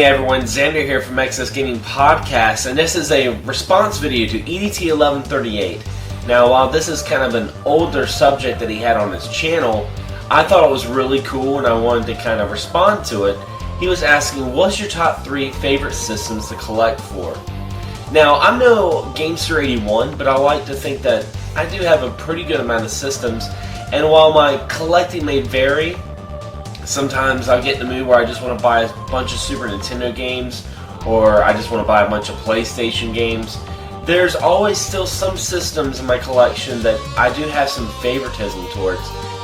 Hey everyone, Xander here from Excess Gaming Podcast, and this is a response video to edt1138. Now, while this is kind of an older subject that he had on his channel, I thought it was really cool and I wanted to kind of respond to it. He was asking, what's your top 3 favorite systems to collect for? Now, I'm no Gamester81, but I like to think that I do have a pretty good amount of systems, and while my collecting may vary, sometimes I'll get in the mood where I just want to buy a bunch of Super Nintendo games, or I just want to buy a bunch of PlayStation games. There's always still some systems in my collection that I do have some favoritism towards.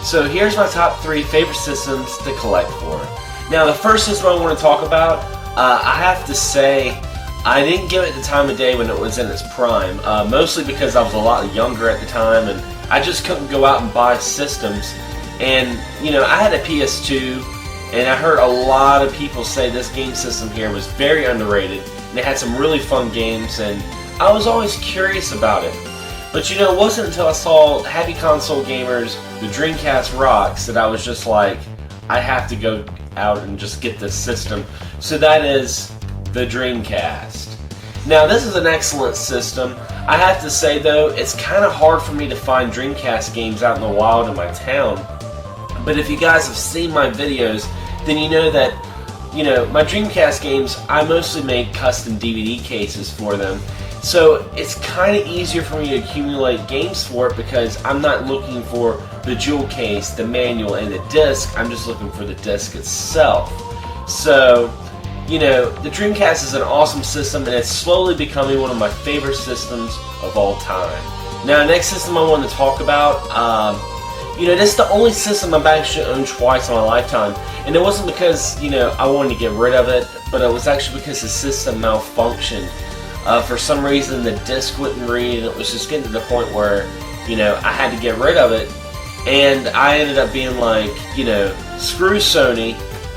So here's my top 3 favorite systems to collect for. Now, the first system I want to talk about, I have to say, I didn't give it the time of day when it was in its prime, mostly because I was a lot younger at the time and I just couldn't go out and buy systems. And, you know, I had a PS2, and I heard a lot of people say this game system here was very underrated, and it had some really fun games, and I was always curious about it. But, you know, it wasn't until I saw Happy Console Gamers, the Dreamcast Rocks, that I was just like, I have to go out and just get this system. So that is the Dreamcast. Now, this is an excellent system. I have to say, though, it's kind of hard for me to find Dreamcast games out in the wild in my town. But if you guys have seen my videos, then you know that, you know, my Dreamcast games, I mostly make custom DVD cases for them. So it's kind of easier for me to accumulate games for it because I'm not looking for the jewel case, the manual, and the disc. I'm just looking for the disc itself. So, you know, the Dreamcast is an awesome system, and it's slowly becoming one of my favorite systems of all time. Now, next system I want to talk about, you know, this is the only system I've actually owned twice in my lifetime, and it wasn't because, you know, I wanted to get rid of it, but it was actually because the system malfunctioned. For some reason, the disc wouldn't read, and it was just getting to the point where, you know, I had to get rid of it, and I ended up being like, you know, screw Sony.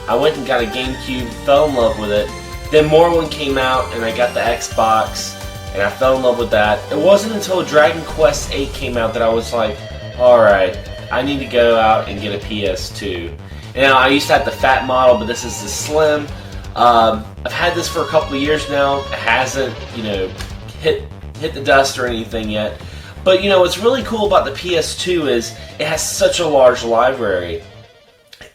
I went and got a GameCube, fell in love with it. Then more one came out, and I got the Xbox, and I fell in love with that. It wasn't until Dragon Quest VIII came out that I was like, alright, I need to go out and get a PS2. Now, I used to have the fat model, but this is the slim. I've had this for a couple of years now. It hasn't, you know, hit the dust or anything yet. But, you know, what's really cool about the PS2 is it has such a large library.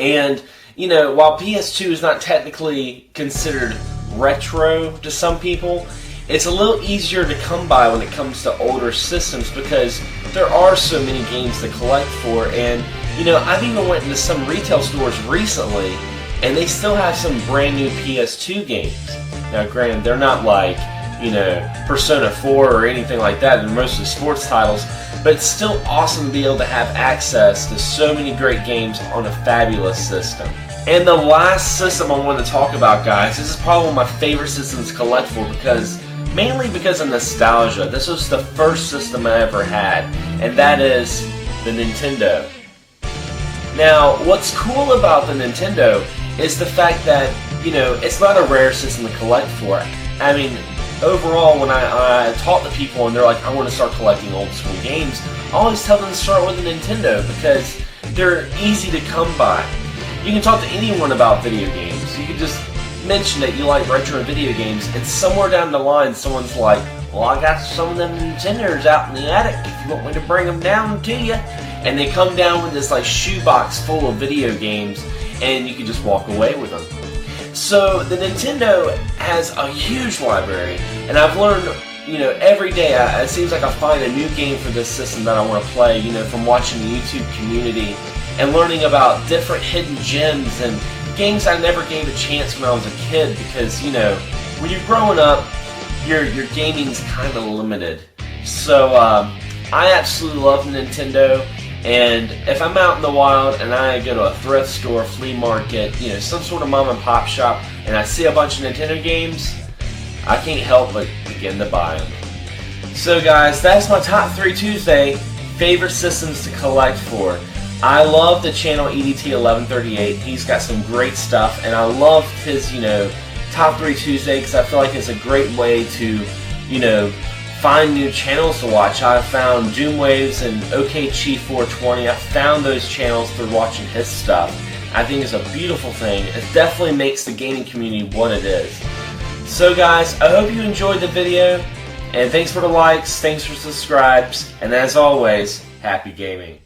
And, you know, while PS2 is not technically considered retro to some people, it's a little easier to come by when it comes to older systems because there are so many games to collect for. And, you know, I've even went into some retail stores recently and they still have some brand new PS2 games. Now, granted, they're not like, you know, Persona 4 or anything like that. They're mostly sports titles, but it's still awesome to be able to have access to so many great games on a fabulous system. And the last system I want to talk about, guys, this is probably one of my favorite systems to collect for mainly because of nostalgia. This was the first system I ever had, and that is the Nintendo. Now, what's cool about the Nintendo is the fact that, you know, it's not a rare system to collect for. I mean, overall, when I talk to people and they're like, I want to start collecting old school games, I always tell them to start with a Nintendo because they're easy to come by. You can talk to anyone about video games. You can just mention that you like retro video games, and somewhere down the line someone's like, well, I got some of them Nintendos out in the attic if you want me to bring them down to you. And they come down with this like shoebox full of video games, and you can just walk away with them. So the Nintendo has a huge library, and I've learned, you know, every day it seems like I find a new game for this system that I want to play, you know, from watching the YouTube community and learning about different hidden gems and games I never gave a chance when I was a kid because, you know, when you're growing up, your gaming's kind of limited. So I absolutely love Nintendo, and if I'm out in the wild and I go to a thrift store, flea market, you know, some sort of mom and pop shop, and I see a bunch of Nintendo games, I can't help but begin to buy them. So guys, that's my top 3 Tuesday favorite systems to collect for. I love the channel edt1138. He's got some great stuff, and I love his, you know, top 3 Tuesday because I feel like it's a great way to, you know, find new channels to watch. I found Doomwaves and OKC420. I found those channels through watching his stuff. I think it's a beautiful thing. It definitely makes the gaming community what it is. So guys, I hope you enjoyed the video, and thanks for the likes, thanks for subscribes, and as always, happy gaming.